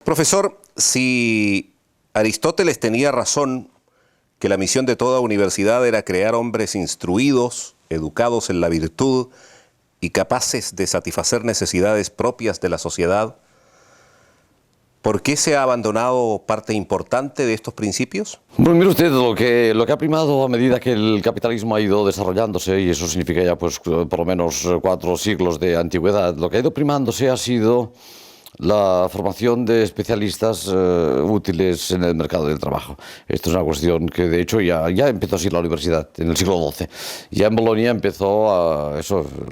Profesor, si Aristóteles tenía razón que la misión de toda universidad era crear hombres instruidos, educados en la virtud y capaces de satisfacer necesidades propias de la sociedad, ¿por qué se ha abandonado parte importante de estos principios? Bueno, mire usted, lo que ha primado a medida que el capitalismo ha ido desarrollándose, y eso significa ya pues por lo menos 4 siglos de antigüedad, lo que ha ido primándose ha sido la formación de especialistas útiles en el mercado del trabajo. Esto es una cuestión que de hecho ya empezó así la universidad en el siglo XII. Ya en Bolonia empezó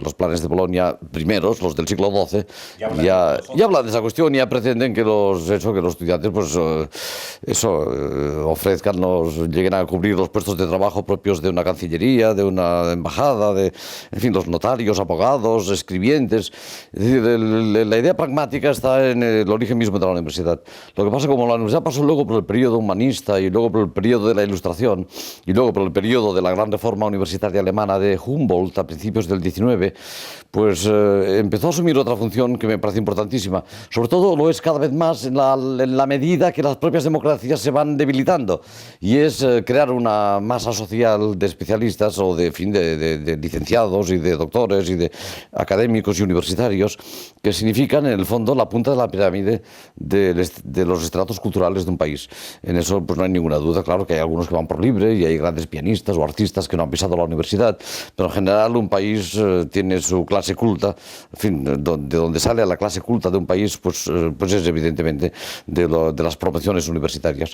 los planes de Bolonia primeros, los del siglo XII, ya hablan de esa cuestión y ya pretenden que los estudiantes ofrezcan, lleguen a cubrir los puestos de trabajo propios de una cancillería, de una embajada, en fin, los notarios, abogados, escribientes. Es decir, la idea pragmática está en el origen mismo de la universidad. Lo que pasa, como la universidad pasó luego por el periodo humanista y luego por el periodo de la Ilustración y luego por el periodo de la gran reforma universitaria alemana de Humboldt a principios del XIX, pues empezó a asumir otra función que me parece importantísima. Sobre todo lo es cada vez más en la medida que las propias democracias se van debilitando, y es crear una masa social de especialistas o de licenciados y de doctores y de académicos y universitarios que significan en el fondo la punta de la pirámide de los estratos culturales de un país. En eso pues no hay ninguna duda. Claro que hay algunos que van por libre y hay grandes pianistas o artistas que no han pisado la universidad, pero en general un país tiene su clase culta, en fin, de donde sale a la clase culta de un país pues es evidentemente de las promociones universitarias.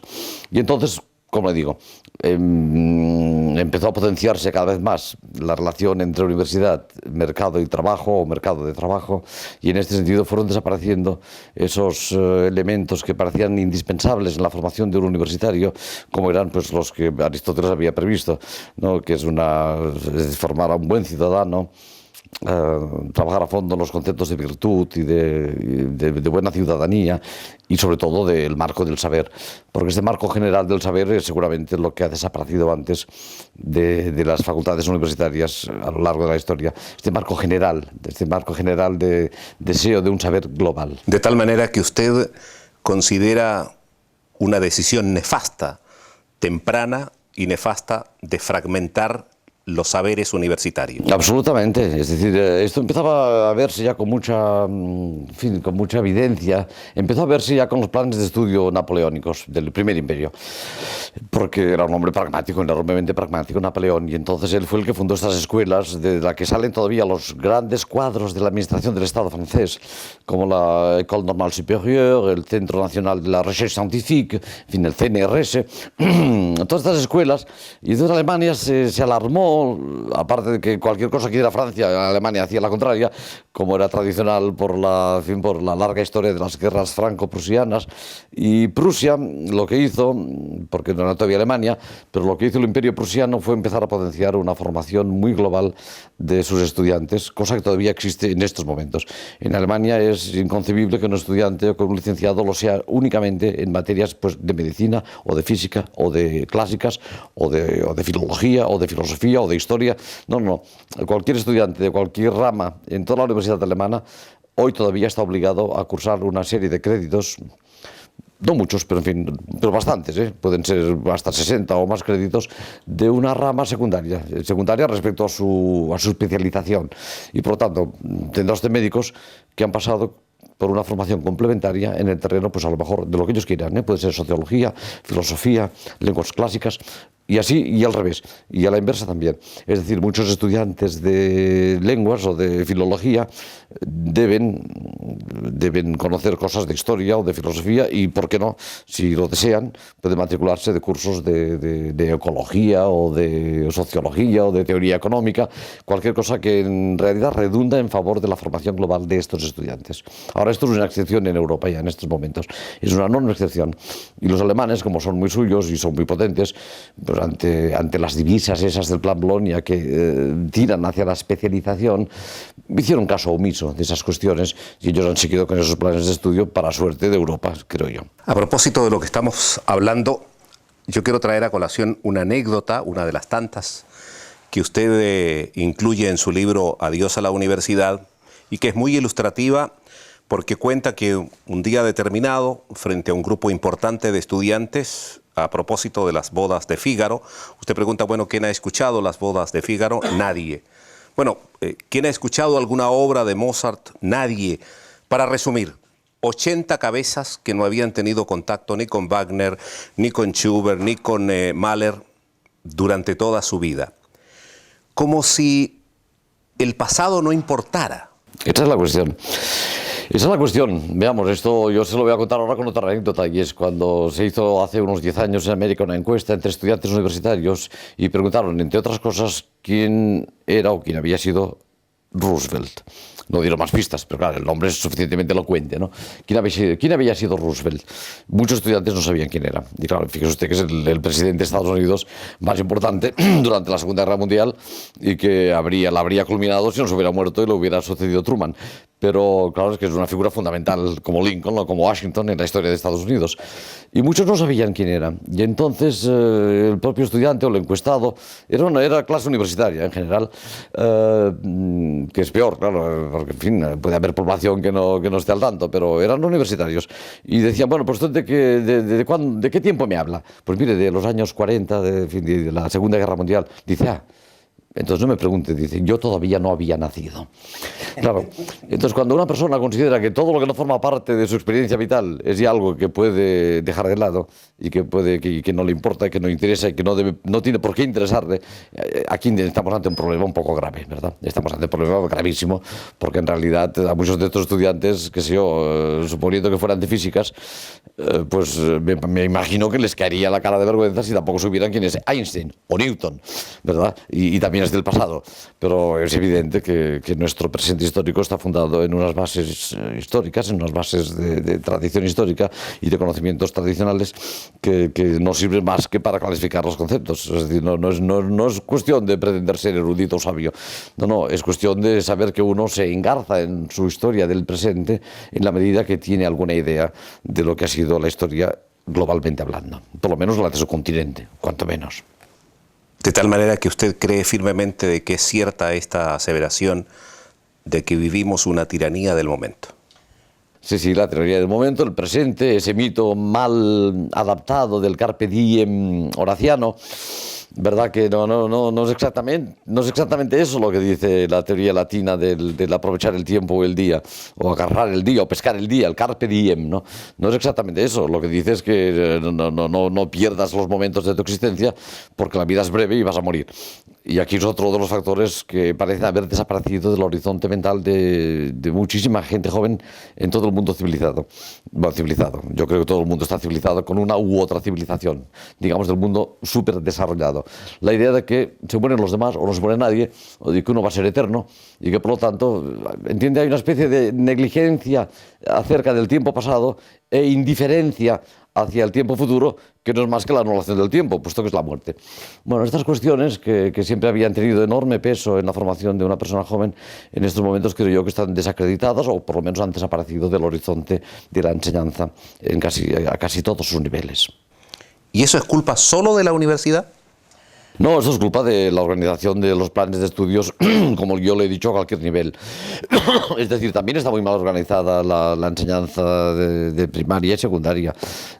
Y entonces, como le digo, empezó a potenciarse cada vez más la relación entre universidad, mercado y trabajo, o mercado de trabajo, y en este sentido fueron desapareciendo esos elementos que parecían indispensables en la formación de un universitario, como eran pues los que Aristóteles había previsto, ¿no? Que es formar a un buen ciudadano, trabajar a fondo en los conceptos de virtud y de buena ciudadanía, y sobre todo del marco del saber, porque este marco general del saber es seguramente lo que ha desaparecido antes de las facultades universitarias a lo largo de la historia. Este marco general de deseo de un saber global. De tal manera que usted considera una decisión nefasta, temprana y nefasta, de fragmentar los saberes universitarios. Absolutamente. Es decir, esto empezaba a verse ya con mucha evidencia. Empezó a verse ya con los planes de estudio napoleónicos del primer imperio, porque era un hombre pragmático, enormemente pragmático, Napoleón, y entonces él fue el que fundó estas escuelas de las que salen todavía los grandes cuadros de la administración del Estado francés, como la École Normale Supérieure, el Centro Nacional de la Recherche Scientifique, en fin, el CNRS, todas estas escuelas. Y entonces Alemania se alarmó, aparte de que cualquier cosa que hiciera Francia, Alemania hacía la contraria, como era tradicional por la larga historia de las guerras franco-prusianas. Y Prusia lo que hizo, porque no era todavía Alemania, pero lo que hizo el Imperio prusiano fue empezar a potenciar una formación muy global de sus estudiantes, cosa que todavía existe en estos momentos. En Alemania es inconcebible que un estudiante o que un licenciado lo sea únicamente en materias pues de medicina o de física o de clásicas o de filología o de filosofía o de historia. No. Cualquier estudiante de cualquier rama en toda la universidad alemana hoy todavía está obligado a cursar una serie de créditos, no muchos, pero en fin, pero bastantes, pueden ser hasta 60 o más créditos de una rama secundaria respecto a su especialización. Y por lo tanto, tendrá usted médicos que han pasado por una formación complementaria en el terreno, pues a lo mejor de lo que ellos quieran, puede ser sociología, filosofía, lenguas clásicas, y así y al revés, y a la inversa también. Es decir, muchos estudiantes de lenguas o de filología deben conocer cosas de historia o de filosofía, y por qué no, si lo desean, pueden matricularse de cursos de ecología o de sociología o de teoría económica, cualquier cosa que en realidad redunda en favor de la formación global de estos estudiantes. Ahora, esto es una excepción en Europa ya en estos momentos, es una enorme excepción, y los alemanes, como son muy suyos y son muy potentes, pues ante las divisas esas del Plan Bolonia que tiran hacia la especialización, hicieron caso omiso de esas cuestiones, y ellos han seguido con esos planes de estudio para suerte de Europa, creo yo. A propósito de lo que estamos hablando, yo quiero traer a colación una anécdota, una de las tantas que usted incluye en su libro Adiós a la universidad, y que es muy ilustrativa porque cuenta que un día determinado, frente a un grupo importante de estudiantes, a propósito de las bodas de Fígaro, usted pregunta, bueno, ¿quién ha escuchado las bodas de Fígaro? Nadie. Bueno, ¿quién ha escuchado alguna obra de Mozart? Nadie. Para resumir, 80 cabezas que no habían tenido contacto ni con Wagner, ni con Schubert, ni con Mahler durante toda su vida. Como si el pasado no importara. Esa es la cuestión. Esa es la cuestión. Veamos, esto yo se lo voy a contar ahora con otra anécdota, y es cuando se hizo hace unos 10 años en América una encuesta entre estudiantes universitarios y preguntaron, entre otras cosas, quién era o quién había sido Roosevelt. No dieron más pistas, pero claro, el nombre es suficientemente elocuente, ¿no? ¿Quién había sido Roosevelt? Muchos estudiantes no sabían quién era. Y claro, fíjese usted que es el presidente de Estados Unidos más importante durante la Segunda Guerra Mundial, y que la habría culminado si no se hubiera muerto y le hubiera sucedido Truman. Pero claro, es que es una figura fundamental como Lincoln o como Washington en la historia de Estados Unidos. Y muchos no sabían quién era. Y entonces el propio estudiante o el encuestado, era clase universitaria en general, que es peor, claro, porque en fin, puede haber población que no esté al tanto, pero eran universitarios. Y decían, bueno, pues ¿de qué tiempo me habla? Pues mire, de los años 40, de la Segunda Guerra Mundial. Dice, entonces no me pregunte, dice, yo todavía no había nacido. Claro, entonces cuando una persona considera que todo lo que no forma parte de su experiencia vital es ya algo que puede dejar de lado y que no le importa, que no interesa y que no tiene por qué interesarle, aquí estamos ante un problema un poco grave, ¿verdad? Estamos ante un problema gravísimo, porque en realidad a muchos de estos estudiantes, que sé yo, suponiendo que fueran de físicas, pues me imagino que les caería la cara de vergüenza si tampoco supieran quién es Einstein o Newton, ¿verdad? Y también es del pasado, pero es evidente que nuestro presente histórico está fundado en unas bases históricas, en unas bases de tradición histórica y de conocimientos tradicionales que no sirven más que para clasificar los conceptos. Es decir, no es cuestión de pretender ser erudito o sabio, no, es cuestión de saber que uno se engarza en su historia del presente en la medida que tiene alguna idea de lo que ha sido la historia globalmente hablando, por lo menos la de su continente, cuanto menos. De tal manera que usted cree firmemente de que es cierta esta aseveración de que vivimos una tiranía del momento. Sí, la tiranía del momento, el presente, ese mito mal adaptado del carpe diem horaciano, ¿verdad? Que no es exactamente eso lo que dice la teoría latina del aprovechar el tiempo o el día, o agarrar el día, o pescar el día, el carpe diem, ¿no? No es exactamente eso. Lo que dice es que no pierdas los momentos de tu existencia, porque la vida es breve y vas a morir. Y aquí es otro de los factores que parece haber desaparecido del horizonte mental de muchísima gente joven en todo el mundo civilizado. Bueno, civilizado. Yo creo que todo el mundo está civilizado con una u otra civilización, digamos, del mundo súper desarrollado. La idea de que se mueren los demás o no se muere nadie, o de que uno va a ser eterno y que por lo tanto, entiende, hay una especie de negligencia acerca del tiempo pasado e indiferencia hacia el tiempo futuro, que no es más que la anulación del tiempo, puesto que es la muerte. Bueno, estas cuestiones que siempre habían tenido enorme peso en la formación de una persona joven, en estos momentos creo yo que están desacreditadas, o por lo menos han desaparecido del horizonte de la enseñanza a casi todos sus niveles. ¿Y eso es culpa solo de la universidad? No, eso es culpa de la organización de los planes de estudios, como yo le he dicho, a cualquier nivel. Es decir, también está muy mal organizada la enseñanza de primaria y secundaria.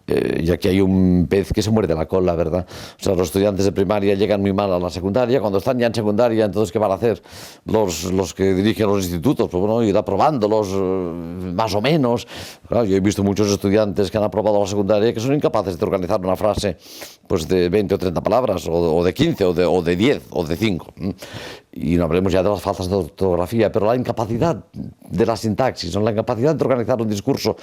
Y aquí hay un pez que se muerde la cola, ¿verdad? O sea, los estudiantes de primaria llegan muy mal a la secundaria. Cuando están ya en secundaria, entonces, ¿qué van a hacer los que dirigen los institutos? Pues bueno, ir aprobándolos más o menos. Claro, yo he visto muchos estudiantes que han aprobado la secundaria que son incapaces de organizar una frase pues de 20 o 30 palabras, o de 15, o de 10, o de 5. Y no hablemos ya de las faltas de ortografía, pero la incapacidad de la sintaxis, la incapacidad de organizar un discurso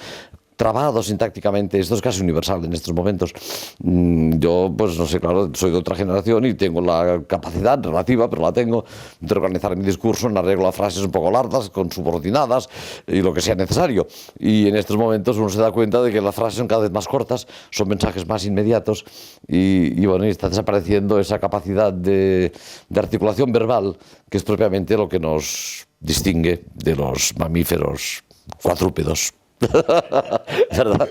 trabado sintácticamente, esto es casi universal en estos momentos. Yo, pues no sé, claro, soy de otra generación y tengo la capacidad relativa, pero la tengo, de organizar mi discurso en arreglo a frases un poco largas, con subordinadas y lo que sea necesario. Y en estos momentos uno se da cuenta de que las frases son cada vez más cortas, son mensajes más inmediatos y bueno, y está desapareciendo esa capacidad de articulación verbal, que es propiamente lo que nos distingue de los mamíferos cuadrúpedos. ¿Verdad?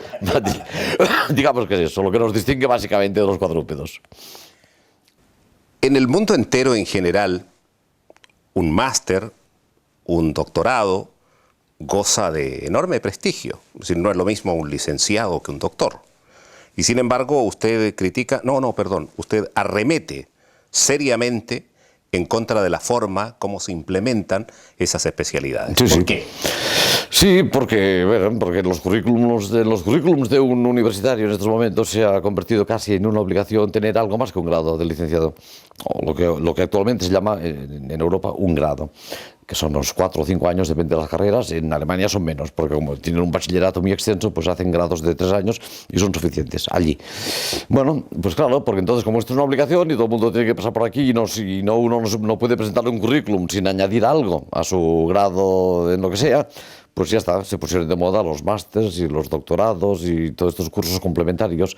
Digamos que es eso, lo que nos distingue básicamente de los cuadrúpedos. En el mundo entero en general, un máster, un doctorado, goza de enorme prestigio. Es decir, no es lo mismo un licenciado que un doctor. Y sin embargo, usted critica, usted arremete seriamente en contra de la forma como se implementan esas especialidades. Sí, ¿Por sí. qué? Sí, porque los currículums de un universitario en estos momentos se ha convertido casi en una obligación tener algo más que un grado de licenciado, o lo que actualmente se llama en Europa un grado, que son los 4 o 5 años, depende de las carreras. En Alemania son menos, porque como tienen un bachillerato muy extenso, pues hacen grados de 3 años y son suficientes allí. Bueno, pues claro, porque entonces como esto es una obligación y todo el mundo tiene que pasar por aquí, y uno no puede presentarle un currículum sin añadir algo a su grado en lo que sea, pues ya está, se pusieron de moda los másters y los doctorados y todos estos cursos complementarios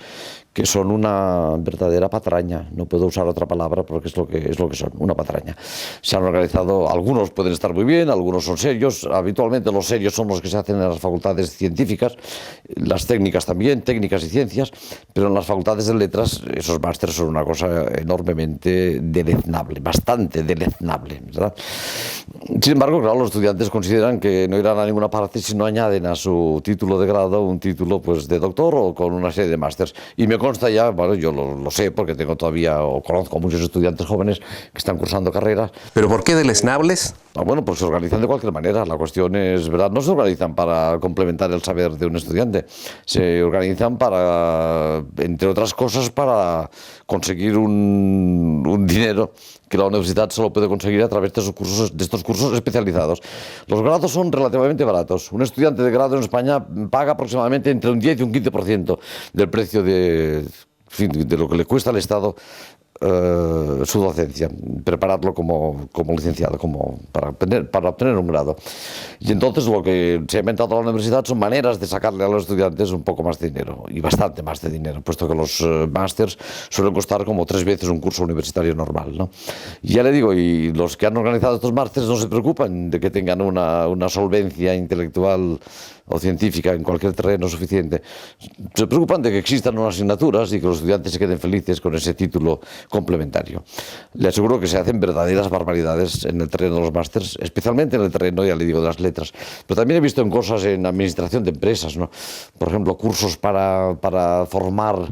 que son una verdadera patraña. No puedo usar otra palabra porque es lo que son, una patraña. Se han organizado, algunos pueden estar muy bien, algunos son serios. Habitualmente los serios son los que se hacen en las facultades científicas, las técnicas también, técnicas y ciencias, pero en las facultades de letras esos másters son una cosa enormemente deleznable, bastante deleznable, ¿verdad? Sin embargo, claro, los estudiantes consideran que no irán a ninguna parte si no añaden a su título de grado un título pues de doctor o con una serie de másters. Y me consta ya, bueno, yo lo sé porque tengo todavía, o conozco a muchos estudiantes jóvenes que están cursando carreras. ¿Pero por qué deleznables? Bueno, pues se organizan de cualquier manera. La cuestión es, ¿verdad? No se organizan para complementar el saber de un estudiante. Se organizan para, entre otras cosas, para conseguir un dinero que la universidad solo puede conseguir a través de estos cursos especializados. Los grados son relativamente baratos. Un estudiante de grado en España paga aproximadamente entre un 10 y un 15% del precio de lo que le cuesta al Estado su docencia, prepararlo como licenciado, para obtener un grado. Y entonces lo que se ha inventado la universidad son maneras de sacarle a los estudiantes un poco más de dinero, y bastante más de dinero, puesto que los másters suelen costar como 3 veces un curso universitario normal, ¿no? Y ya le digo, y los que han organizado estos másters no se preocupan de que tengan una solvencia intelectual o científica en cualquier terreno suficiente. Se preocupan de que existan unas asignaturas y que los estudiantes se queden felices con ese título complementario. Le aseguro que se hacen verdaderas barbaridades en el terreno de los másters, especialmente en el terreno, ya le digo, de las letras. Pero también he visto en cosas en administración de empresas, ¿no? Por ejemplo, cursos para formar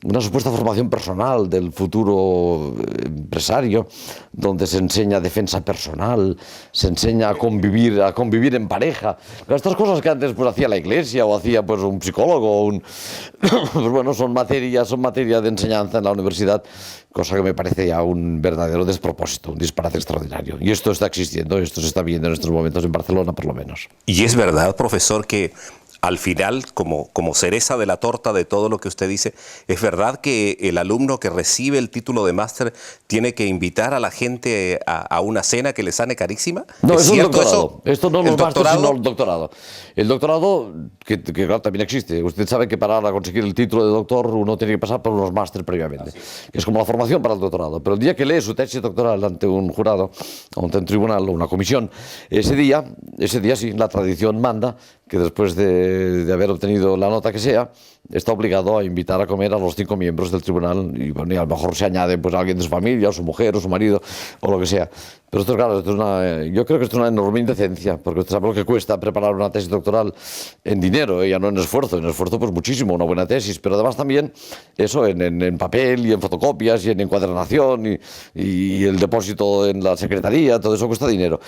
una supuesta formación personal del futuro empresario, donde se enseña defensa personal, se enseña a convivir en pareja. Estas cosas que antes pues hacía la iglesia o hacía pues un psicólogo, pues bueno, son materia de enseñanza en la universidad, cosa que me parece ya un verdadero despropósito, un disparate extraordinario. Y esto está existiendo, esto se está viendo en estos momentos en Barcelona, por lo menos. Y es verdad, profesor, que al final, como cereza de la torta de todo lo que usted dice, ¿es verdad que el alumno que recibe el título de máster tiene que invitar a la gente a una cena que le sale carísima? No, ¿Es es un cierto doctorado. eso? Esto no es los másteres, doctorado? sino el doctorado. El doctorado, que claro, también existe. Usted sabe que para conseguir el título de doctor uno tiene que pasar por unos másteres previamente. Que es como la formación para el doctorado. Pero el día que lee su tesis doctoral ante un jurado, ante un tribunal o una comisión, ese día sí, la tradición manda que después de haber obtenido la nota que sea, está obligado a invitar a comer a los 5 miembros del tribunal, y bueno, y a lo mejor se añade pues alguien de su familia, o su mujer, o su marido, o lo que sea. Pero esto, claro, yo creo que esto es una enorme indecencia, porque usted sabe lo que cuesta preparar una tesis doctoral en dinero, ya no en esfuerzo. En esfuerzo pues muchísimo, una buena tesis, pero además también eso en papel y en fotocopias y en encuadernación y el depósito en la secretaría, todo eso cuesta dinero.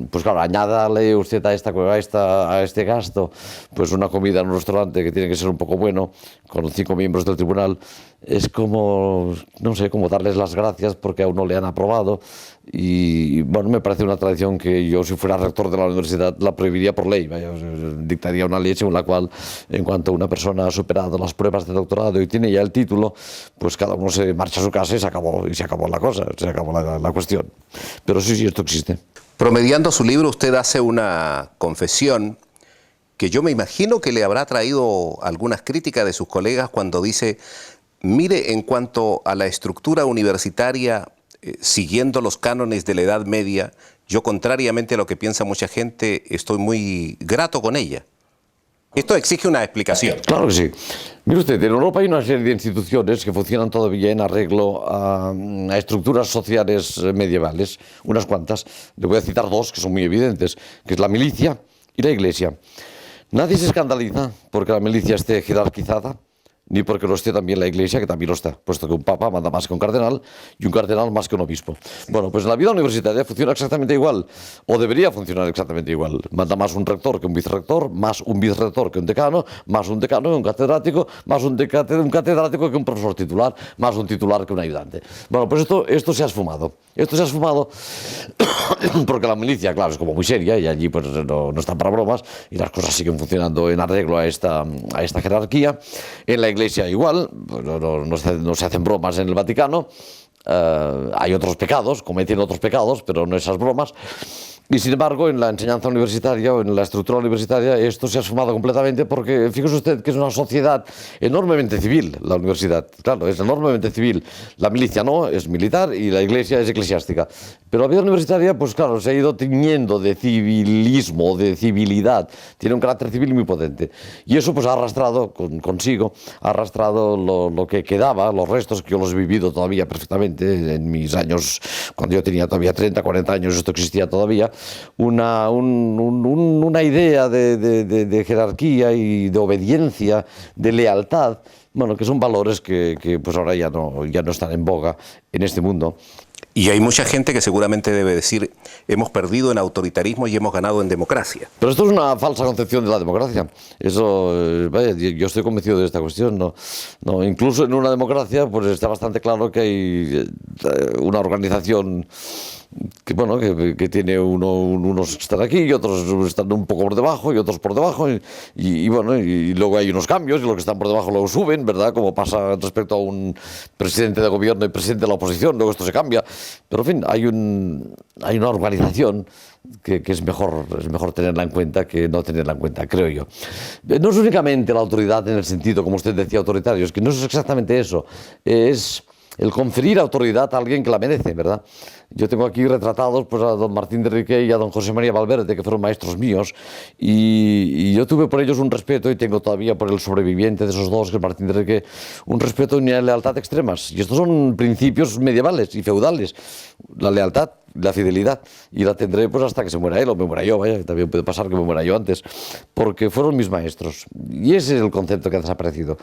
Pues claro, añádale usted a este gasto pues una comida en un restaurante que tiene que ser un poco bueno, con 5 miembros del tribunal. Es como, no sé, como darles las gracias porque a uno le han aprobado. Y bueno, me parece una tradición que yo, si fuera rector de la universidad, la prohibiría por ley. Vaya, dictaría una ley según la cual, en cuanto una persona ha superado las pruebas de doctorado y tiene ya el título, pues cada uno se marcha a su casa y se acabó la cosa, se acabó la cuestión. Pero sí, esto existe. Promediando su libro, usted hace una confesión que yo me imagino que le habrá traído algunas críticas de sus colegas cuando dice: mire, en cuanto a la estructura universitaria, siguiendo los cánones de la Edad Media, yo, contrariamente a lo que piensa mucha gente, estoy muy grato con ella. Esto exige una explicación. Claro que sí. Mire usted, en Europa hay una serie de instituciones que funcionan todavía en arreglo a estructuras sociales medievales, unas cuantas. Le voy a citar 2 que son muy evidentes, que es la milicia y la Iglesia. Nadie se escandaliza porque la milicia esté jerarquizada, ni porque lo esté también la Iglesia, que también lo está, puesto que un papa manda más que un cardenal y un cardenal más que un obispo. Bueno, pues en la vida universitaria funciona exactamente igual, o debería funcionar exactamente igual. Manda más un rector que un vicerrector, más un vicerrector que un decano que un catedrático, más un catedrático que un profesor titular, más un titular que un ayudante. Bueno, pues esto se ha esfumado. Esto se ha esfumado porque la milicia, claro, es como muy seria y allí pues no están para bromas y las cosas siguen funcionando en arreglo a esta jerarquía. En la Iglesia igual, pues no se hacen bromas en el Vaticano. Hay otros pecados, cometen otros pecados, pero no esas bromas. Y sin embargo, en la enseñanza universitaria o en la estructura universitaria esto se ha esfumado completamente porque fíjese usted que es una sociedad enormemente civil, la universidad. Claro, es enormemente civil. La milicia no, es militar y la Iglesia es eclesiástica. Pero la vida universitaria, pues claro, se ha ido tiñendo de civilismo, de civilidad. Tiene un carácter civil muy potente. Y eso pues ha arrastrado consigo, ha arrastrado lo que quedaba, los restos que yo los he vivido todavía perfectamente en mis años, cuando yo tenía todavía 30, 40 años, esto existía todavía. Una idea de jerarquía y de obediencia, de lealtad, bueno, que son valores que pues ahora ya no están en boga en este mundo. Y hay mucha gente que seguramente debe decir, hemos perdido en autoritarismo y hemos ganado en democracia. Pero esto es una falsa concepción de la democracia. Eso, vaya, yo estoy convencido de esta cuestión. No, incluso en una democracia, pues está bastante claro que hay una organización que tiene unos que están aquí y otros están un poco por debajo y otros por debajo y luego hay unos cambios y los que están por debajo luego suben, ¿verdad? Como pasa respecto a un presidente de gobierno y presidente de la oposición, luego esto se cambia. Pero en fin, hay una organización que es mejor tenerla en cuenta que no tenerla en cuenta, creo yo. No es únicamente la autoridad en el sentido, como usted decía, autoritario, es que no es exactamente eso, es el conferir autoridad a alguien que la merece, ¿verdad? Yo tengo aquí retratados pues, a don Martín de Riquer y a don José María Valverde, que fueron maestros míos, y yo tuve por ellos un respeto, y tengo todavía por el sobreviviente de esos dos, que es Martín de Riquer, un respeto y una lealtad extremas. Y estos son principios medievales y feudales, la lealtad, la fidelidad, y la tendré pues hasta que se muera él o me muera yo, vaya, que también puede pasar que me muera yo antes, porque fueron mis maestros. Y ese es el concepto que ha desaparecido,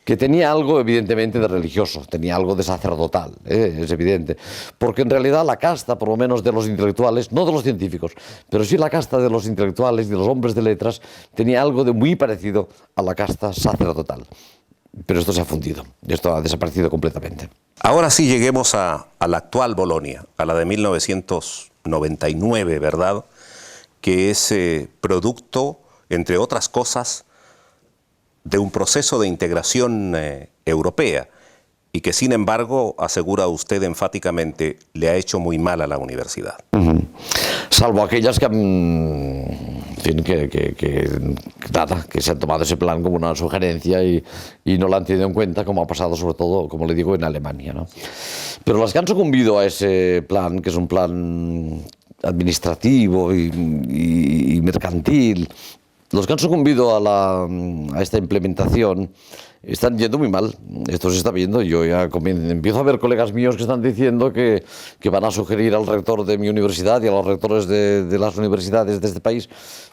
que tenía algo evidentemente de religioso, tenía algo de sacerdotal, es evidente, porque en realidad la casta, por lo menos de los intelectuales, no de los científicos, pero sí la casta de los intelectuales y de los hombres de letras, tenía algo de muy parecido a la casta sacerdotal. Pero esto se ha fundido, esto ha desaparecido completamente. Ahora sí lleguemos a la actual Bolonia, a la de 1999, ¿verdad? Que es producto, entre otras cosas, de un proceso de integración europea y que, sin embargo, asegura usted enfáticamente, le ha hecho muy mal a la universidad. Salvo aquellas que se han tomado ese plan como una sugerencia y no la han tenido en cuenta, como ha pasado sobre todo, como le digo, en Alemania, ¿no? Pero las que han sucumbido a ese plan, que es un plan administrativo y mercantil, los que han sucumbido a esta implementación están yendo muy mal. Esto se está viendo. Yo ya empiezo a ver colegas míos que están diciendo que van a sugerir al rector de mi universidad y a los rectores de las universidades de este país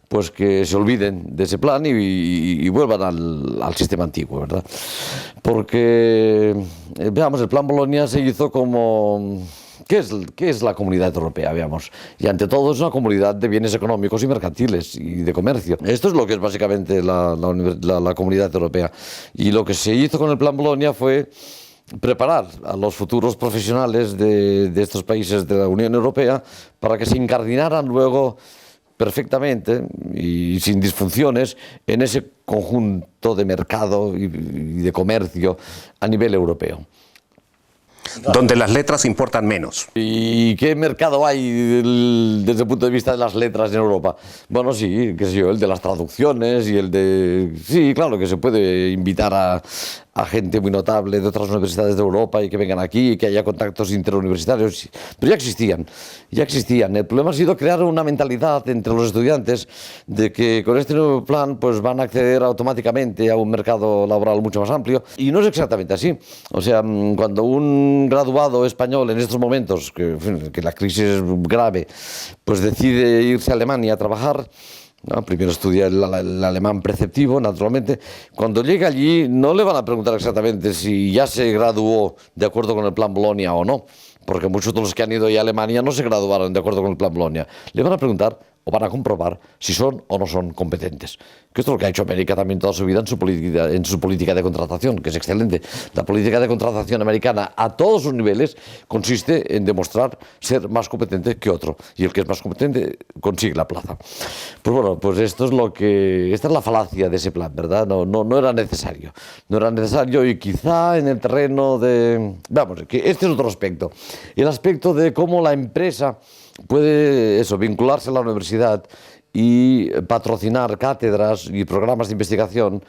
pues que se olviden de ese plan y vuelvan al sistema antiguo, ¿verdad? Porque, veamos, el plan Bolonia se hizo como... ¿Qué es la Comunidad Europea? Veamos. Y ante todo es una comunidad de bienes económicos y mercantiles y de comercio. Esto es lo que es básicamente la Comunidad Europea. Y lo que se hizo con el Plan Bolonia fue preparar a los futuros profesionales de estos países de la Unión Europea para que se incardinaran luego perfectamente y sin disfunciones en ese conjunto de mercado y de comercio a nivel europeo. Donde las letras importan menos. ¿Y qué mercado hay desde el punto de vista de las letras en Europa? Bueno, sí, qué sé yo, el de las traducciones y el de... Sí, claro, que se puede invitar a gente muy notable de otras universidades de Europa y que vengan aquí y que haya contactos interuniversitarios. Pero ya existían. El problema ha sido crear una mentalidad entre los estudiantes de que con este nuevo plan pues van a acceder automáticamente a un mercado laboral mucho más amplio. Y no es exactamente así. O sea, cuando un graduado español en estos momentos, que la crisis es grave, pues decide irse a Alemania a trabajar, ¿no? Primero estudia el alemán preceptivo, naturalmente. Cuando llega allí no le van a preguntar exactamente si ya se graduó de acuerdo con el plan Bolonia o no, porque muchos de los que han ido ya a Alemania no se graduaron de acuerdo con el plan Bolonia. Le van a preguntar o van a comprobar si son o no son competentes. Que esto es lo que ha hecho América también toda su vida en su política de contratación, que es excelente. La política de contratación americana a todos sus niveles consiste en demostrar ser más competente que otro. Y el que es más competente consigue la plaza. Pues bueno, pues esta es la falacia de ese plan, ¿verdad? No era necesario. No era necesario y quizá en el terreno de... Vamos, que este es otro aspecto. El aspecto de cómo la empresa puede vincularse a la universidad y patrocinar cátedras y programas de investigación,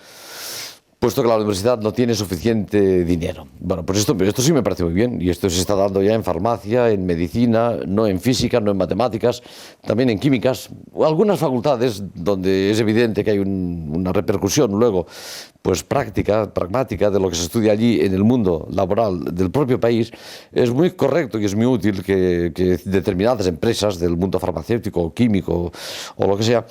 puesto que la universidad no tiene suficiente dinero. Bueno, pues esto sí me parece muy bien, y esto se está dando ya en farmacia, en medicina, no en física, no en matemáticas, también en químicas, o algunas facultades donde es evidente que hay una repercusión luego, pues pragmática de lo que se estudia allí en el mundo laboral del propio país. Es muy correcto y es muy útil que determinadas empresas del mundo farmacéutico, químico o lo que sea,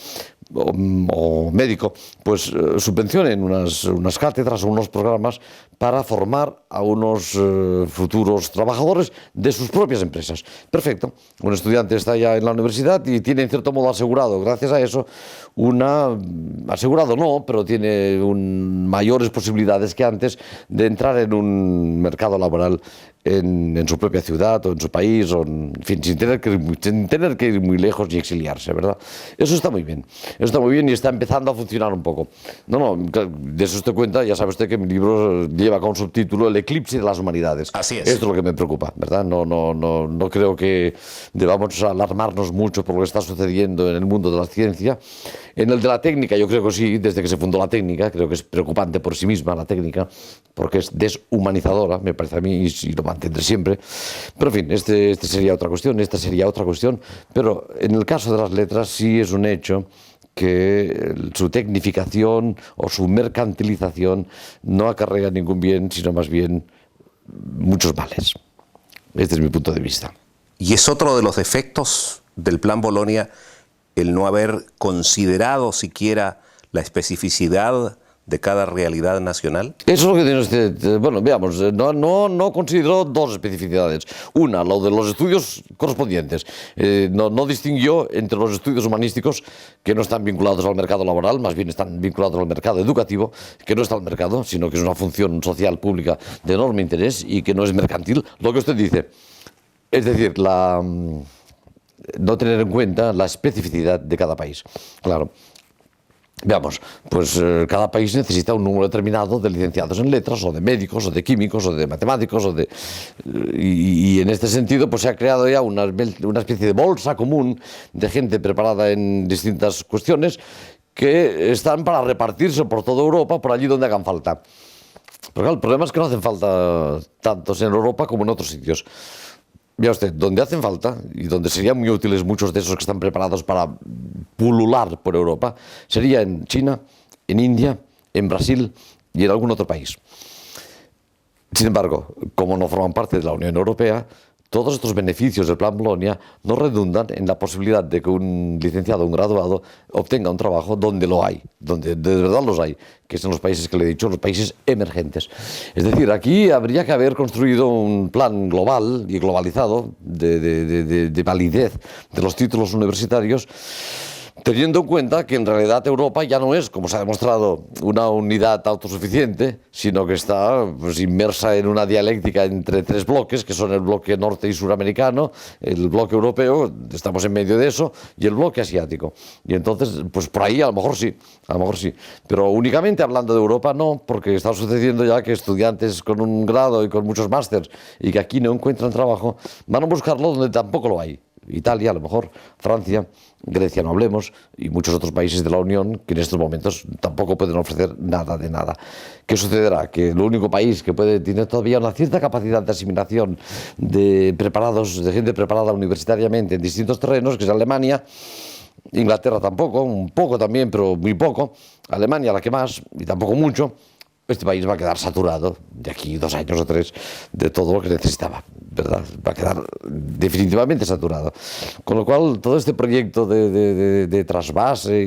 o médico, pues subvencionen unas cátedras o unos programas para formar a unos futuros trabajadores de sus propias empresas. Perfecto. Un estudiante está ya en la universidad y tiene en cierto modo asegurado, gracias a eso, asegurado no, pero tiene mayores posibilidades que antes de entrar en un mercado laboral en su propia ciudad o en su país, o en fin, sin tener que ir muy lejos y exiliarse, ¿verdad? Eso está muy bien. Eso está muy bien y está empezando a funcionar un poco. De eso usted cuenta, ya sabe usted que mi libro lleva como subtítulo El eclipse de las humanidades. Así es. Esto es lo que me preocupa, ¿verdad? No creo que debamos alarmarnos mucho por lo que está sucediendo en el mundo de la ciencia. En el de la técnica, yo creo que sí, desde que se fundó la técnica, creo que es preocupante por sí misma la técnica, porque es deshumanizadora, me parece a mí, y lo mantendré siempre. Pero en fin, esta sería otra cuestión, pero en el caso de las letras sí es un hecho que su tecnificación o su mercantilización no acarrea ningún bien, sino más bien muchos males. Este es mi punto de vista. Y es otro de los defectos del Plan Bolonia el no haber considerado siquiera la especificidad de cada realidad nacional. Eso es lo que tiene usted. Bueno, veamos, no consideró dos especificidades. Una, lo de los estudios correspondientes. No distinguió entre los estudios humanísticos, que no están vinculados al mercado laboral, más bien están vinculados al mercado educativo, que no está al mercado, sino que es una función social pública de enorme interés y que no es mercantil. Lo que usted dice, es decir, no tener en cuenta la especificidad de cada país. Claro. Veamos, pues cada país necesita un número determinado de licenciados en letras, o de médicos, o de químicos, o de matemáticos, y en este sentido pues se ha creado ya una especie de bolsa común de gente preparada en distintas cuestiones que están para repartirse por toda Europa, por allí donde hagan falta. Pero claro, el problema es que no hacen falta tantos en Europa como en otros sitios. Vea usted, donde hacen falta y donde serían muy útiles muchos de esos que están preparados para pulular por Europa, sería en China, en India, en Brasil y en algún otro país. Sin embargo, como no forman parte de la Unión Europea, todos estos beneficios del Plan Bolonia no redundan en la posibilidad de que un licenciado, un graduado, obtenga un trabajo donde lo hay, donde de verdad los hay, que son los países que le he dicho, los países emergentes. Es decir, aquí habría que haber construido un plan global y globalizado de validez de los títulos universitarios, teniendo en cuenta que en realidad Europa ya no es, como se ha demostrado, una unidad autosuficiente, sino que está pues, inmersa en una dialéctica entre tres bloques, que son el bloque norte y suramericano, el bloque europeo, estamos en medio de eso, y el bloque asiático. Y entonces, pues por ahí a lo mejor sí, pero únicamente hablando de Europa no, porque está sucediendo ya que estudiantes con un grado y con muchos másters y que aquí no encuentran trabajo, van a buscarlo donde tampoco lo hay. Italia, a lo mejor, Francia, Grecia no hablemos, y muchos otros países de la Unión que en estos momentos tampoco pueden ofrecer nada de nada. ¿Qué sucederá? Que el único país que puede tener todavía una cierta capacidad de asimilación de gente preparada universitariamente en distintos terrenos, que es Alemania, Inglaterra tampoco, un poco también, pero muy poco, Alemania la que más, y tampoco mucho. Este país va a quedar saturado de aquí 2 años o 3 de todo lo que necesitaba. ¿verdad? Va a quedar definitivamente saturado. Con lo cual, todo este proyecto de trasvase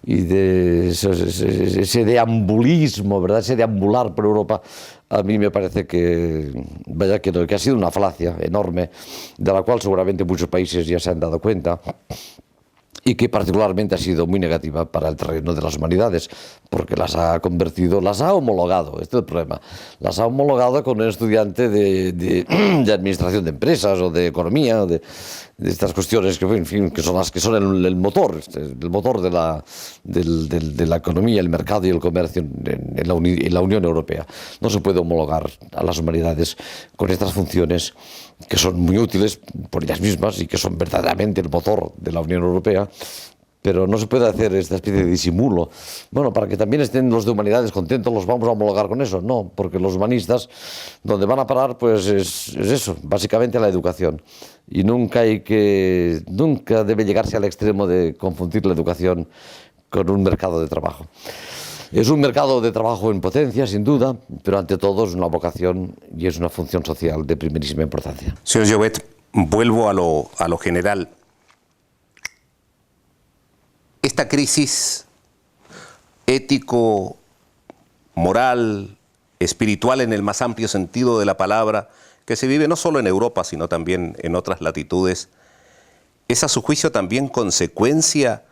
y de ese deambulismo, ¿verdad? Ese deambular por Europa, a mí me parece que, vaya, que ha sido una falacia enorme, de la cual seguramente muchos países ya se han dado cuenta, y que particularmente ha sido muy negativa para el terreno de las humanidades, porque las ha convertido, las ha homologado, este es el problema, las ha homologado con un estudiante de administración de empresas o de economía, de estas cuestiones que, en fin, que son las que son el motor de la economía, el mercado y el comercio en la Unión Europea. No se puede homologar a las humanidades con estas funciones que son muy útiles por ellas mismas y que son verdaderamente el motor de la Unión Europea, pero no se puede hacer esta especie de disimulo. Bueno, para que también estén los de humanidades contentos, los vamos a homologar con eso. No, porque los humanistas, donde van a parar, pues es eso, básicamente la educación. Y nunca debe llegarse al extremo de confundir la educación con un mercado de trabajo. Es un mercado de trabajo en potencia, sin duda, pero ante todo es una vocación y es una función social de primerísima importancia. Señor Llobet, vuelvo a lo general. Esta crisis ético, moral, espiritual en el más amplio sentido de la palabra, que se vive no solo en Europa, sino también en otras latitudes, ¿es a su juicio también consecuencia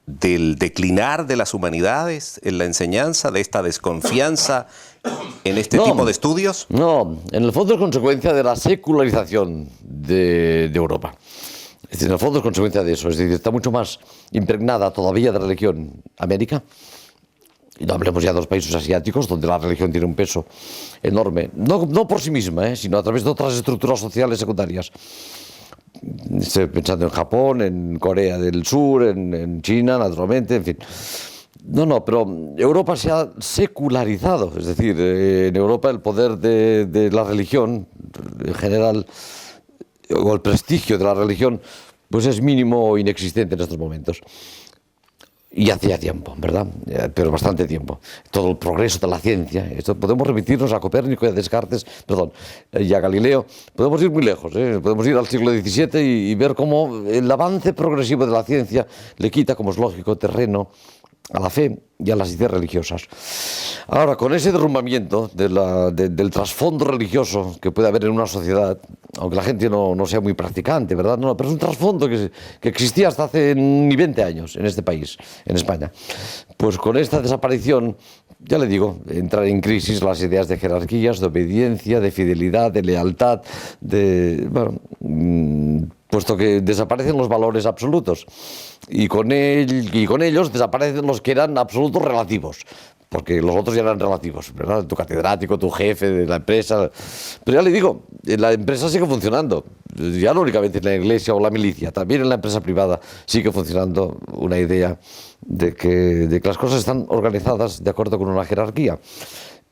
del declinar de las humanidades en la enseñanza, de esta desconfianza en este tipo de estudios? No, en el fondo es consecuencia de la secularización de Europa. Es decir, en el fondo es consecuencia de eso. Es decir, está mucho más impregnada todavía de religión América. Y no hablemos ya de los países asiáticos, donde la religión tiene un peso enorme. No por sí misma, sino a través de otras estructuras sociales secundarias. Estoy pensando en Japón, en Corea del Sur, en China, naturalmente, en fin. Pero Europa se ha secularizado, es decir, en Europa el poder de la religión en general, o el prestigio de la religión, pues es mínimo o inexistente en estos momentos. Y hacía tiempo, ¿verdad? Pero bastante tiempo. Todo el progreso de la ciencia, esto podemos remitirnos a Copérnico y a Descartes, y a Galileo. Podemos ir muy lejos, podemos ir al siglo XVII y ver cómo el avance progresivo de la ciencia le quita, como es lógico, terreno a la fe y a las ideas religiosas. Ahora, con ese derrumbamiento del trasfondo religioso que puede haber en una sociedad, aunque la gente no sea muy practicante, ¿verdad? No, pero es un trasfondo que existía hasta hace ni 20 años en este país, en España. Pues con esta desaparición, ya le digo, entran en crisis las ideas de jerarquías, de obediencia, de fidelidad, de lealtad, puesto que desaparecen los valores absolutos y con ellos desaparecen los que eran absolutos relativos, porque los otros ya eran relativos, ¿verdad? Tu catedrático, tu jefe de la empresa. Pero ya le digo, la empresa sigue funcionando, ya no únicamente en la iglesia o la milicia, también en la empresa privada sigue funcionando una idea de que las cosas están organizadas de acuerdo con una jerarquía.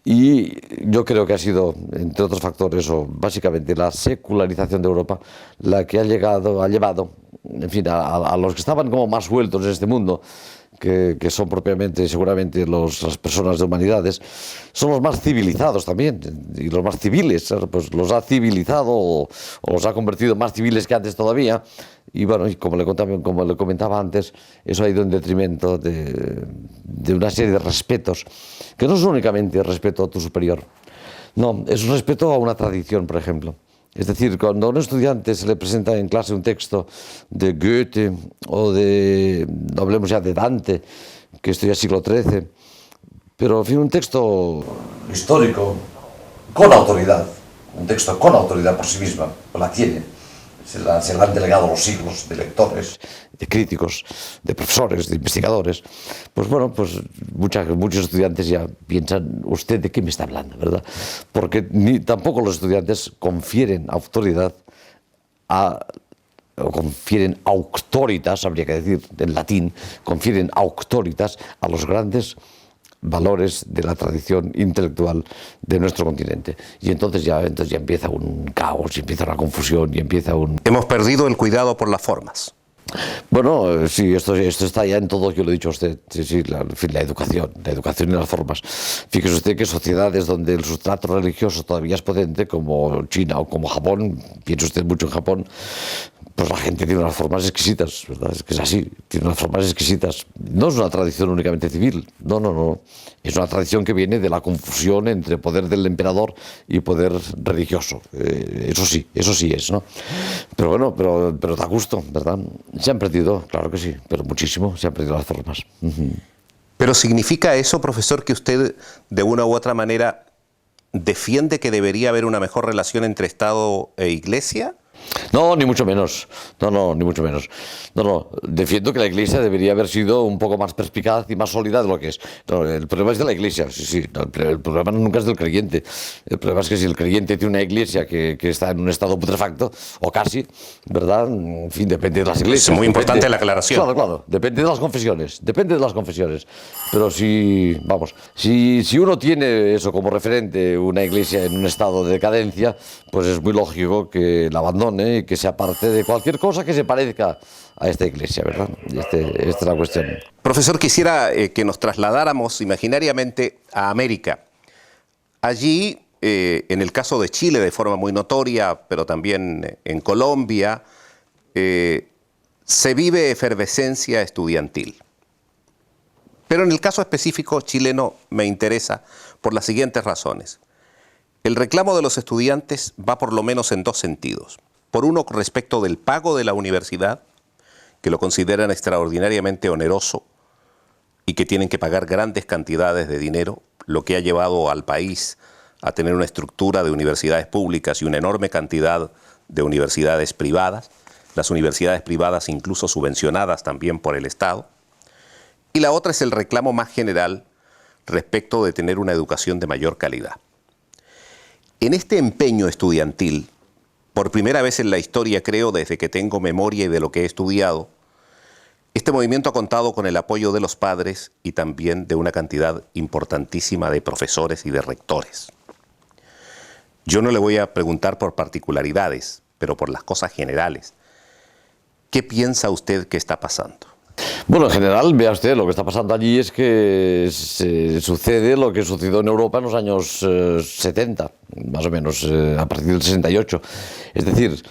Y yo creo que ha sido, entre otros factores, o básicamente la secularización de Europa, la que ha llevado, en fin, a los que estaban como más sueltos en este mundo, que son propiamente, seguramente, las personas de humanidades, son los más civilizados también, y los más civiles, pues los ha civilizado o los ha convertido más civiles que antes todavía. Y bueno, y como le comentaba antes, eso ha ido en detrimento de una serie de respetos, que no son únicamente el respeto a tu superior, no, es un respeto a una tradición, por ejemplo. Es decir, cuando a un estudiante se le presenta en clase un texto de Goethe o no hablemos ya de Dante, que esto ya es siglo XIII, pero en fin, un texto histórico con autoridad, un texto con autoridad por sí misma, la tiene. Se la han delegado los siglos de lectores, de críticos, de profesores, de investigadores. Pues bueno, pues muchos estudiantes ya piensan, ¿usted de qué me está hablando, verdad? Porque tampoco los estudiantes confieren autoridad o confieren auctoritas, habría que decir en latín, confieren auctoritas a los grandes valores de la tradición intelectual de nuestro continente. Y entonces ya empieza un caos, y empieza una confusión, y empieza un... Hemos perdido el cuidado por las formas. Bueno, sí, esto está ya en todo lo que lo he dicho a usted. Sí, sí, en fin, la educación y las formas. Fíjese usted que sociedades donde el sustrato religioso todavía es potente, como China o como Japón, piense usted mucho en Japón, pues la gente tiene unas formas exquisitas, ¿verdad? Es que es así, tiene unas formas exquisitas. No es una tradición únicamente civil, no, no, no. Es una tradición que viene de la confusión entre poder del emperador y poder religioso. Eso sí es, ¿no? Pero bueno, pero da gusto, ¿verdad? Se han perdido, claro que sí, pero muchísimo, se han perdido las formas. Pero ¿significa eso, profesor, que usted de una u otra manera defiende que debería haber una mejor relación entre Estado e Iglesia? No, ni mucho menos. No, no, ni mucho menos. No, no. Defiendo que la Iglesia debería haber sido un poco más perspicaz y más sólida de lo que es. No, el problema es de la Iglesia, sí, sí. No, el problema nunca es del creyente. El problema es que si el creyente tiene una Iglesia que está en un estado putrefacto, o casi, ¿verdad? En fin, depende de las iglesias. Es muy importante la aclaración. Claro, claro. Depende de las confesiones. Depende de las confesiones. Pero si, vamos, si uno tiene eso como referente, una Iglesia en un estado de decadencia, pues es muy lógico que la abandone y que sea parte de cualquier cosa que se parezca a esta Iglesia, ¿verdad? Esta es la cuestión. Profesor, quisiera que nos trasladáramos imaginariamente a América. Allí, en el caso de Chile, de forma muy notoria, pero también en Colombia, se vive efervescencia estudiantil. Pero en el caso específico chileno me interesa por las siguientes razones. El reclamo de los estudiantes va por lo menos en dos sentidos. Por uno, respecto del pago de la universidad, que lo consideran extraordinariamente oneroso y que tienen que pagar grandes cantidades de dinero, lo que ha llevado al país a tener una estructura de universidades públicas y una enorme cantidad de universidades privadas, las universidades privadas incluso subvencionadas también por el Estado. Y la otra es el reclamo más general respecto de tener una educación de mayor calidad. En este empeño estudiantil, por primera vez en la historia, creo, desde que tengo memoria y de lo que he estudiado, este movimiento ha contado con el apoyo de los padres y también de una cantidad importantísima de profesores y de rectores. Yo no le voy a preguntar por particularidades, pero por las cosas generales. ¿Qué piensa usted que está pasando? Bueno, en general, vea usted, lo que está pasando allí es que sucede lo que sucedió en Europa en los años 70, más o menos, a partir del 68. Es decir,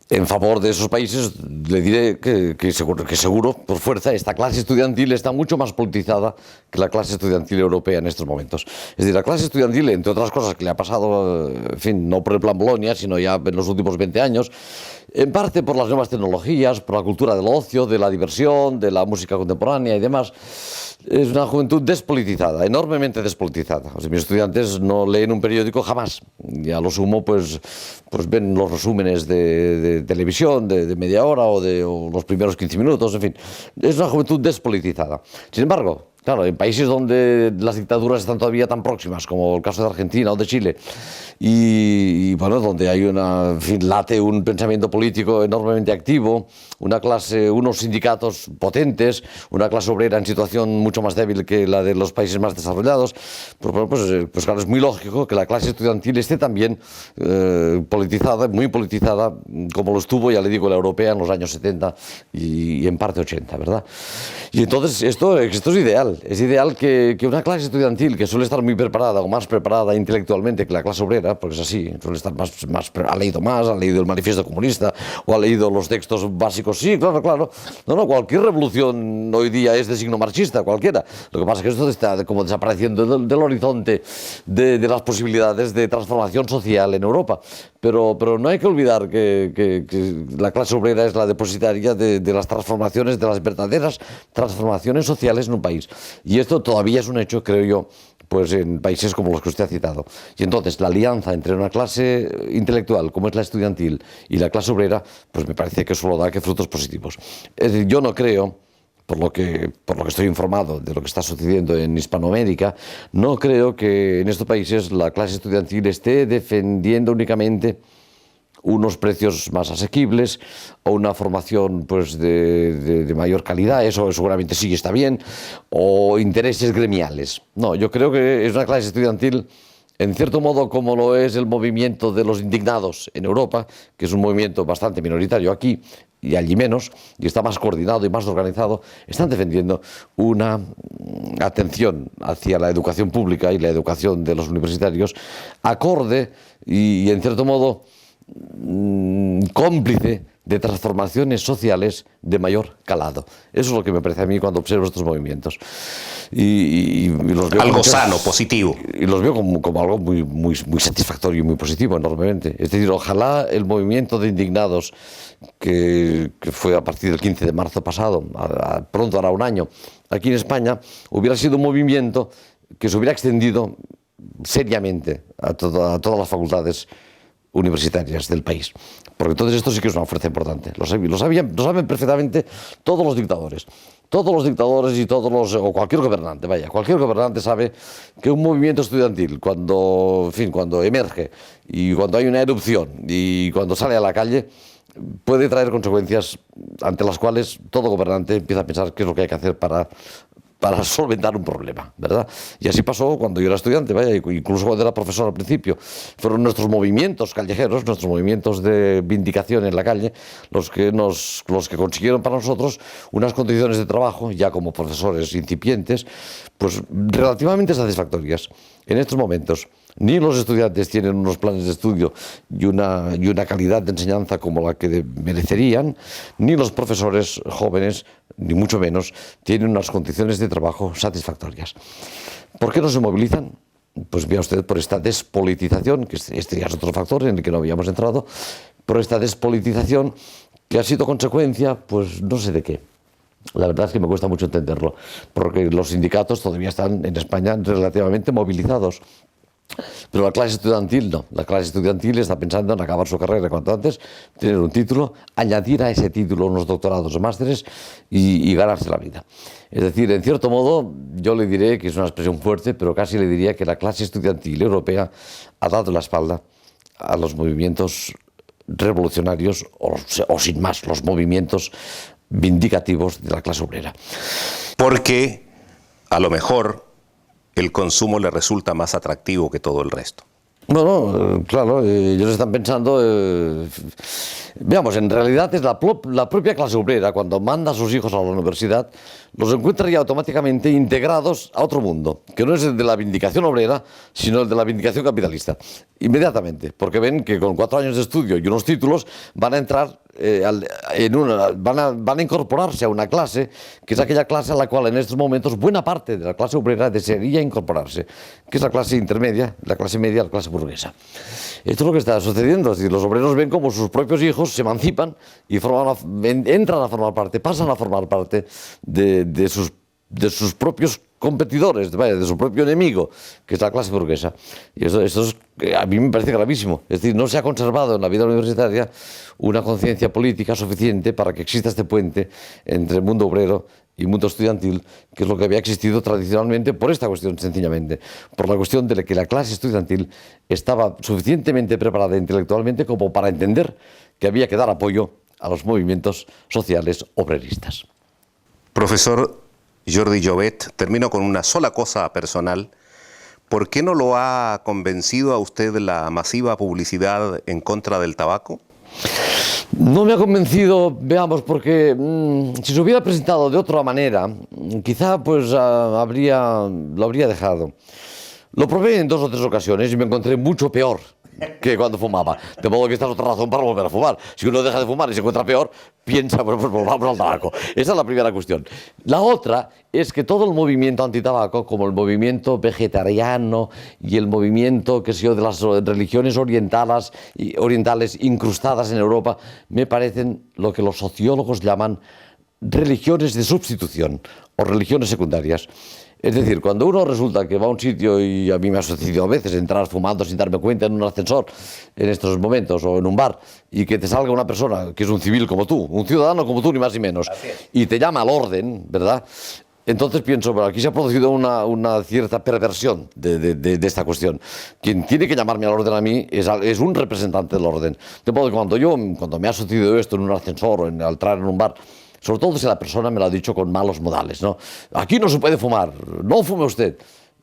en favor de esos países le diré que seguro, por fuerza, esta clase estudiantil está mucho más politizada que la clase estudiantil europea en estos momentos. Es decir, la clase estudiantil, entre otras cosas que le ha pasado, en fin, no por el plan Bolonia, sino ya en los últimos 20 años, en parte por las nuevas tecnologías, por la cultura del ocio, de la diversión, de la música contemporánea y demás, es una juventud despolitizada, enormemente despolitizada. O sea, mis estudiantes no leen un periódico jamás. Y a lo sumo, pues ven los resúmenes de televisión de media hora o los primeros 15 minutos, en fin. Es una juventud despolitizada. Sin embargo, claro, en países donde las dictaduras están todavía tan próximas, como el caso de Argentina o de Chile, y bueno, donde hay late un pensamiento político enormemente activo, unos sindicatos potentes, una clase obrera en situación mucho más débil que la de los países más desarrollados, pues claro, es muy lógico que la clase estudiantil esté también politizada, muy politizada, como lo estuvo, ya le digo, la europea en los años 70 y en parte 80, ¿verdad? Y entonces esto es ideal. Es ideal que una clase estudiantil que suele estar muy preparada o más preparada intelectualmente que la clase obrera, porque es así, suele estar ha leído el manifiesto comunista o ha leído los textos básicos, sí, claro, claro. No, cualquier revolución hoy día es de signo marxista, cualquiera. Lo que pasa es que esto está como desapareciendo del horizonte de las posibilidades de transformación social en Europa. Pero no hay que olvidar que la clase obrera es la depositaria de las transformaciones, de las verdaderas transformaciones sociales en un país. Y esto todavía es un hecho, creo yo, pues en países como los que usted ha citado. Y entonces la alianza entre una clase intelectual, como es la estudiantil, y la clase obrera, pues me parece que solo da que frutos positivos. Es decir, yo no creo, por lo que estoy informado de lo que está sucediendo en Hispanoamérica, no creo que en estos países la clase estudiantil esté defendiendo únicamente unos precios más asequibles o una formación pues de mayor calidad, eso seguramente sí está bien, o intereses gremiales. No, yo creo que es una clase estudiantil, en cierto modo, como lo es el movimiento de los indignados en Europa, que es un movimiento bastante minoritario aquí, y allí menos, y está más coordinado y más organizado, están defendiendo una atención hacia la educación pública y la educación de los universitarios acorde y en cierto modo cómplice de transformaciones sociales de mayor calado. Eso es lo que me parece a mí cuando observo estos movimientos. Y los veo algo sano, positivo. Y los veo como algo muy satisfactorio y muy positivo, enormemente. Es decir, ojalá el movimiento de indignados que fue a partir del 15 de marzo pasado, pronto hará un año, aquí en España, hubiera sido un movimiento que se hubiera extendido seriamente a todas las facultades universitarias del país. Porque entonces esto sí que es una fuerza importante. Lo saben perfectamente todos los dictadores. Todos los dictadores y o cualquier gobernante, cualquier gobernante sabe que un movimiento estudiantil, cuando emerge y cuando hay una erupción y cuando sale a la calle, puede traer consecuencias ante las cuales todo gobernante empieza a pensar qué es lo que hay que hacer para solventar un problema, ¿verdad? Y así pasó cuando yo era estudiante, incluso cuando era profesor al principio. Fueron nuestros movimientos callejeros, nuestros movimientos de vindicación en la calle, los que consiguieron para nosotros unas condiciones de trabajo, ya como profesores incipientes, pues relativamente satisfactorias. En estos momentos, ni los estudiantes tienen unos planes de estudio y una calidad de enseñanza como la que merecerían, ni los profesores jóvenes, ni mucho menos, tienen unas condiciones de trabajo satisfactorias. ¿Por qué no se movilizan? Pues vea usted, por esta despolitización, que este ya es otro factor en el que no habíamos entrado, por esta despolitización que ha sido consecuencia, pues no sé de qué. La verdad es que me cuesta mucho entenderlo, porque los sindicatos todavía están en España relativamente movilizados. Pero la clase estudiantil no. La clase estudiantil está pensando en acabar su carrera cuanto antes, tener un título, añadir a ese título unos doctorados o másteres y ganarse la vida. Es decir, en cierto modo, yo le diré que es una expresión fuerte, pero casi le diría que la clase estudiantil europea ha dado la espalda a los movimientos revolucionarios o sin más, los movimientos vindicativos de la clase obrera. Porque a lo mejor el consumo le resulta más atractivo que todo el resto. Bueno, claro, ellos están pensando, veamos, en realidad es la propia clase obrera, cuando manda a sus hijos a la universidad, los encuentra ya automáticamente integrados a otro mundo, que no es el de la vindicación obrera, sino el de la vindicación capitalista, inmediatamente, porque ven que con 4 años de estudio y unos títulos van a entrar van a incorporarse a una clase, que es aquella clase a la cual en estos momentos buena parte de la clase obrera desearía incorporarse, que es la clase intermedia, la clase media, la clase burguesa. Esto es lo que está sucediendo, es decir, los obreros ven como sus propios hijos se emancipan y entran a formar parte, pasan a formar parte de sus propios competidores, de su propio enemigo, que es la clase burguesa. Y eso a mí me parece gravísimo. Es decir, no se ha conservado en la vida universitaria una conciencia política suficiente para que exista este puente entre el mundo obrero y el mundo estudiantil, que es lo que había existido tradicionalmente por esta cuestión, sencillamente, por la cuestión de que la clase estudiantil estaba suficientemente preparada intelectualmente como para entender que había que dar apoyo a los movimientos sociales obreristas. Profesor Jordi Llobet, termino con una sola cosa personal. ¿Por qué no lo ha convencido a usted la masiva publicidad en contra del tabaco? No me ha convencido, veamos, porque si se hubiera presentado de otra manera, quizá pues lo habría dejado. Lo probé en 2 o 3 ocasiones y me encontré mucho peor que cuando fumaba. De modo que esta es otra razón para volver a fumar. Si uno deja de fumar y se encuentra peor, piensa, bueno, pues volvamos al tabaco. Esa es la primera cuestión. La otra es que todo el movimiento antitabaco, como el movimiento vegetariano y el movimiento, que sé yo, de las religiones orientales incrustadas en Europa, me parecen lo que los sociólogos llaman religiones de sustitución o religiones secundarias. Es decir, cuando uno resulta que va a un sitio, y a mí me ha sucedido a veces entrar fumando sin darme cuenta en un ascensor en estos momentos o en un bar, y que te salga una persona que es un civil como tú, un ciudadano como tú, ni más ni menos, y te llama al orden, ¿verdad? Entonces pienso, bueno, aquí se ha producido una cierta perversión de esta cuestión. Quien tiene que llamarme al orden a mí es un representante del orden. De modo que cuando me ha sucedido esto en un ascensor o al entrar en un bar, sobre todo si la persona me lo ha dicho con malos modales, ¿no? Aquí no se puede fumar, no fume usted.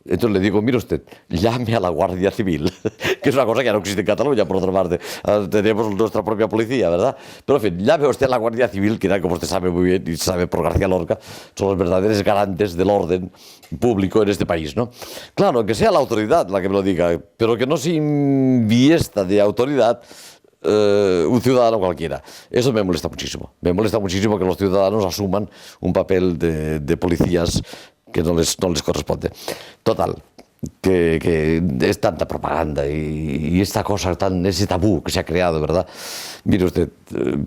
Entonces le digo, mire usted, llame a la Guardia Civil, que es una cosa que ya no existe en Cataluña, por otra parte. Tenemos nuestra propia policía, ¿verdad? Pero en fin, llame usted a la Guardia Civil, que como usted sabe muy bien, y sabe por García Lorca, son los verdaderos garantes del orden público en este país, ¿no? Claro, que sea la autoridad la que me lo diga, pero que no se inviesta de autoridad un ciudadano cualquiera. Eso me molesta muchísimo. Me molesta muchísimo que los ciudadanos asuman un papel de policías que no les corresponde. Total, que es tanta propaganda y esta cosa, ese tabú que se ha creado, ¿verdad? Mire usted,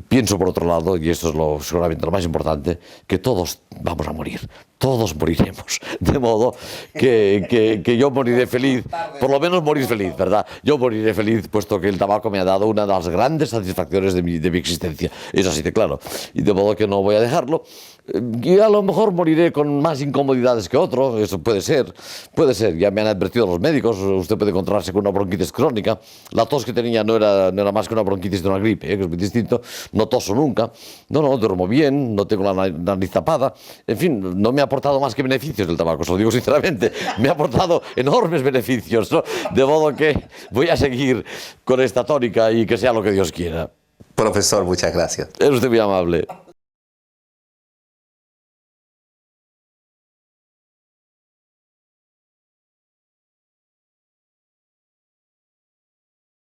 pienso por otro lado, y esto es seguramente lo más importante, que todos vamos a morir, todos moriremos, de modo que yo moriré feliz, por lo menos morir feliz, ¿verdad? Yo moriré feliz puesto que el tabaco me ha dado una de las grandes satisfacciones de mi existencia, es así de claro, y de modo que no voy a dejarlo. Y a lo mejor moriré con más incomodidades que otros, eso puede ser, ya me han advertido los médicos, usted puede encontrarse con una bronquitis crónica, la tos que tenía no era más que una bronquitis de una gripe, que es muy distinto, no toso nunca, no duermo bien, no tengo la nariz tapada, en fin, no me ha aportado más que beneficios el tabaco, se lo digo sinceramente, me ha aportado enormes beneficios, ¿no? De modo que voy a seguir con esta tónica y que sea lo que Dios quiera. Profesor, muchas gracias. Es usted muy amable.